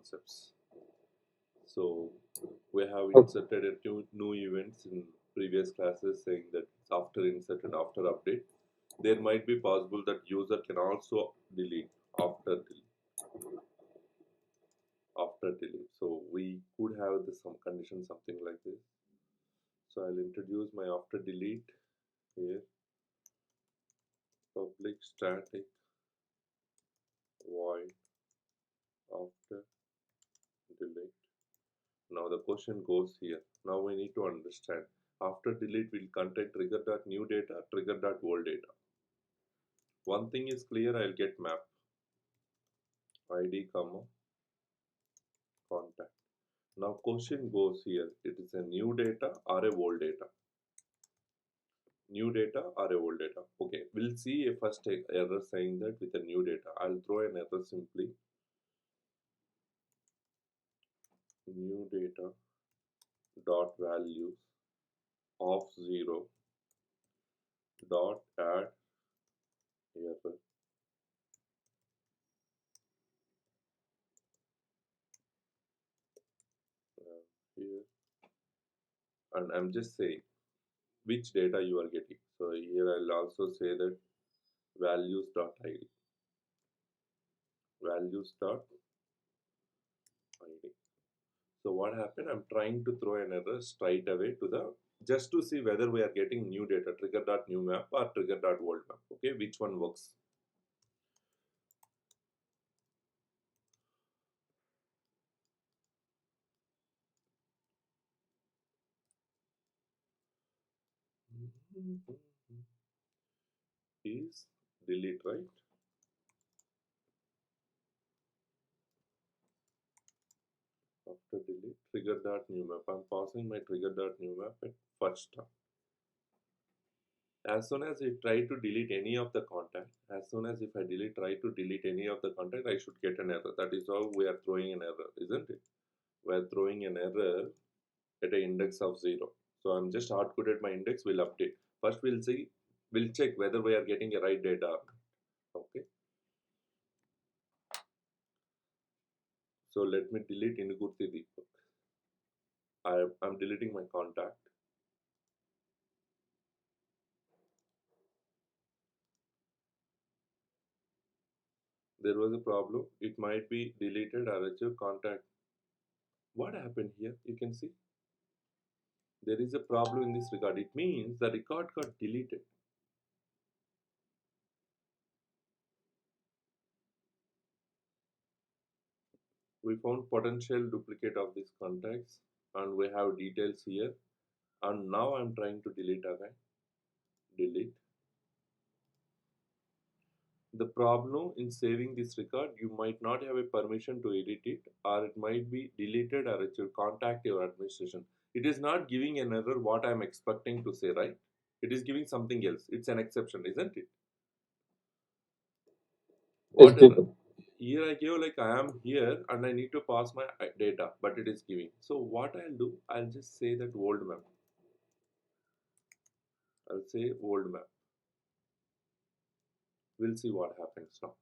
concepts. So we have Okay. inserted a two new events in previous classes saying that after insert and after update, there might be possible that user can also delete after delete. So we could have some condition something like this. So I'll introduce my after delete here, public static void after delete. Now the question goes here. Now we need to understand after delete will contain trigger.new data, trigger.old data. One thing is clear, I'll get map id comma contact. Now question goes here, it is a new data or a old data? New data or a old data? Okay, we'll see a first error saying that with a new data. I'll throw an error simply new data dot values of 0 dot add error. Here, and I'm just saying which data you are getting. So here I'll also say that values dot id, values dot id. So what happened? I'm trying to throw an error straight away to the just to see whether we are getting new data trigger dot new map or trigger dot old map. Okay, which one works? Is delete, right? After delete trigger dot new map. I'm passing my trigger dot new map at first time. As soon as I try to delete any of the contact, as soon as if I try to delete any of the contact, I should get an error. That is how we are throwing an error, isn't it? We are throwing an error at an index of 0. So I'm just hard coded my index, will update. First we'll see, we'll check whether we are getting a right data or not. Okay. So let me delete Inugurti Deepak. I'm deleting my contact. There was a problem. It might be deleted RHO contact. What happened here? You can see there is a problem in this record. It means the record got deleted. We found potential duplicate of these contacts and we have details here. And now I'm trying to delete again. Delete. The problem in saving this record, you might not have a permission to edit it, or it might be deleted, or it will contact your administration. It is not giving an error what I'm expecting to say, right? It is giving something else. It's an exception, isn't it? Yes, What error? Deepak. Here I give like I am here and I need to pass my data, but it is giving. So what I'll do, I'll just say that old map. I'll say old map. We'll see what happens now.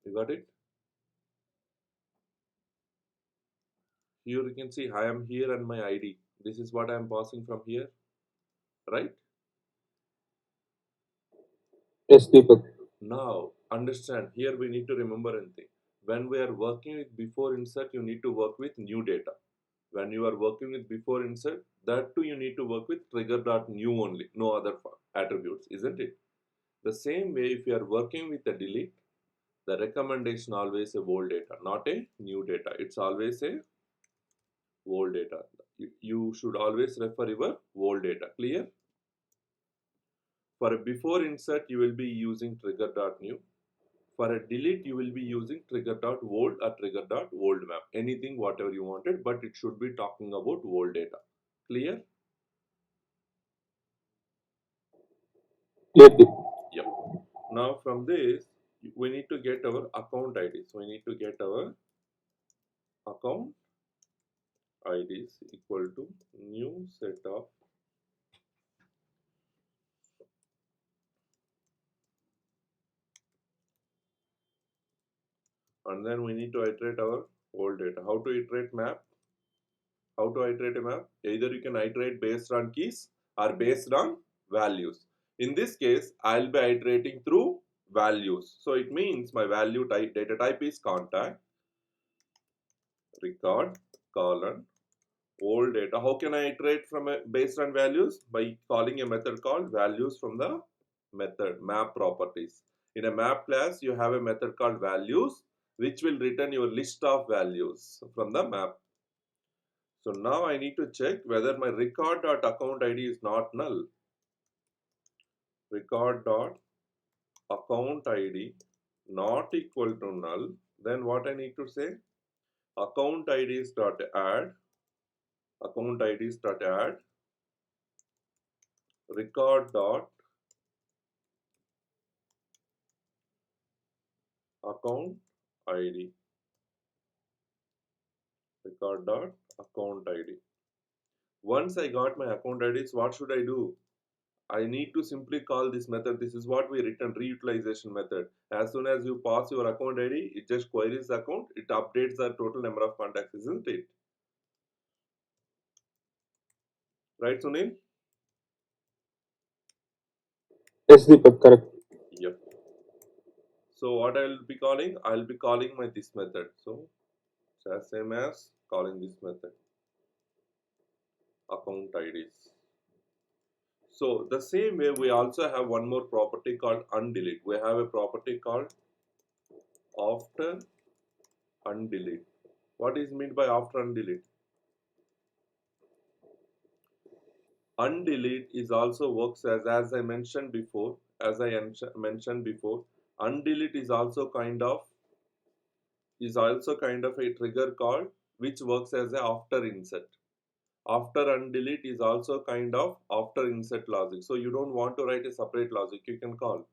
You got it? Here you can see I am here and my ID. This is what I am passing from here, right? Yes, Deepak. Now, understand, here we need to remember anything. When we are working with before insert, you need to work with new data. When you are working with before insert, that too you need to work with trigger.new only, no other attributes, isn't it? The same way, if you are working with a delete, the recommendation always a old data, not a new data. It's always a old data. You should always refer your old data. Clear? For a before insert, you will be using trigger.new. For a delete, you will be using trigger.old or trigger.old map. Anything, whatever you wanted, but it should be talking about old data. Clear? Clear, Deepak. Yep. Now from this, we need to get our account ID. So we need to get our account IDs equal to new set of and then we need to iterate our old data. How to iterate map? How to iterate a map? Either you can iterate based on keys or based on values. In this case, I'll be iterating through values. So it means my value type, data type is contact, record, colon, old data. How can I iterate from based on values? By calling a method called values from the method map properties. In a map class, you have a method called values, which will return your list of values from the map. So now I need to check whether my record.account ID is not null. Record.account ID not equal to null. Then what I need to say? Account IDs dot add. Account IDs dot add. Record dot account ID. Record dot account ID. Once I got my account IDs, what should I do? I need to simply call this method. This is what we return, reutilization method. As soon as you pass your account ID, it just queries the account. It updates the total number of contacts, isn't it? Right, Sunil? Yes, Deepak, correct. Yep. So what I'll be calling? I'll be calling my this method. So it's as same as calling this method. Account IDs. So the same way we also have one more property called undelete. We have a property called after undelete. What is meant by after undelete? Undelete is also works as I mentioned before. Mentioned before, undelete is also kind of a trigger call which works as a after insert. After undelete is also kind of after insert logic. So you don't want to write a separate logic, you can call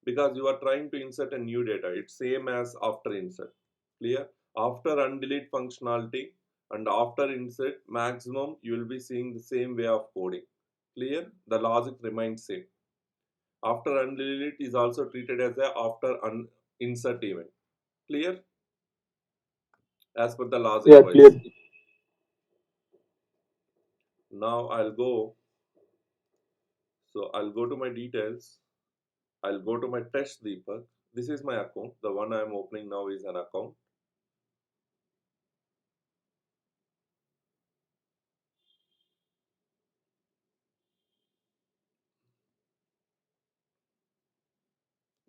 because you are trying to insert a new data. It's same as after insert. Clear? After undelete functionality and after insert, maximum you will be seeing the same way of coding. Clear? The logic remains same. After undelete is also treated as a after insert event. Clear? As per the logic Yeah, clear. wise. Now I'll go to my details. I'll go to my test Deepak. This is my account. The one I'm opening now is an account.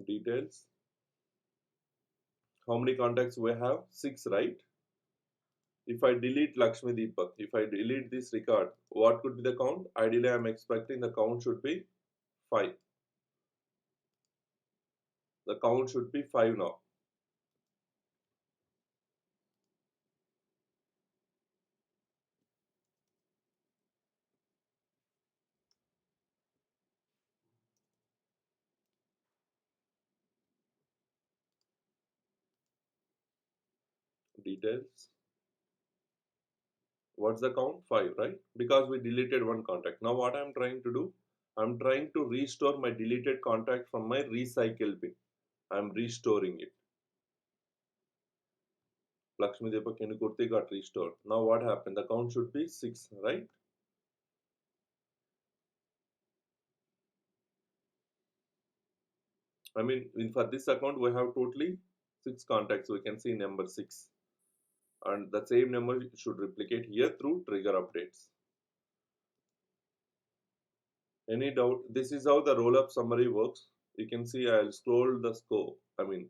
Details. How many contacts we have? 6, right? If I delete Lakshmi Deepak, if I delete this record, what could be the count? Ideally, I'm expecting the count should be 5. The count should be 5 now. Details. What's the count? 5, right? Because we deleted one contact. Now what I'm trying to do? I'm trying to restore my deleted contact from my recycle bin. I'm restoring it. Lakshmi Deepak Kurti got restored. Now what happened? The count should be 6, right? I mean, for this account, we have totally 6 contacts. We can see number 6. And the same number should replicate here through trigger updates. Any doubt? This is how the roll-up summary works. You can see I'll scroll the scope. I mean,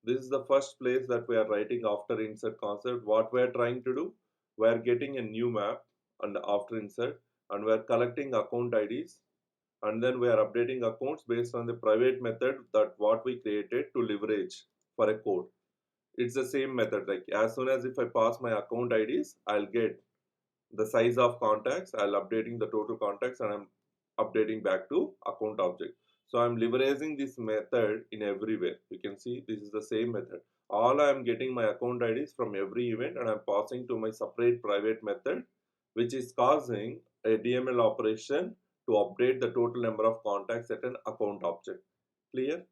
this is the first place that we are writing after insert concept. What we are trying to do? We are getting a new map and after insert, and we are collecting account IDs, and then we are updating accounts based on the private method that what we created to leverage for a code. It's the same method. Like as soon as if I pass my account IDs, I'll get the size of contacts. I'll updating the total contacts, and I'm updating back to account object. So I'm leveraging this method in everywhere. You can see this is the same method. All I am getting my account IDs from every event and I'm passing to my separate private method, which is causing a DML operation to update the total number of contacts at an account object. Clear?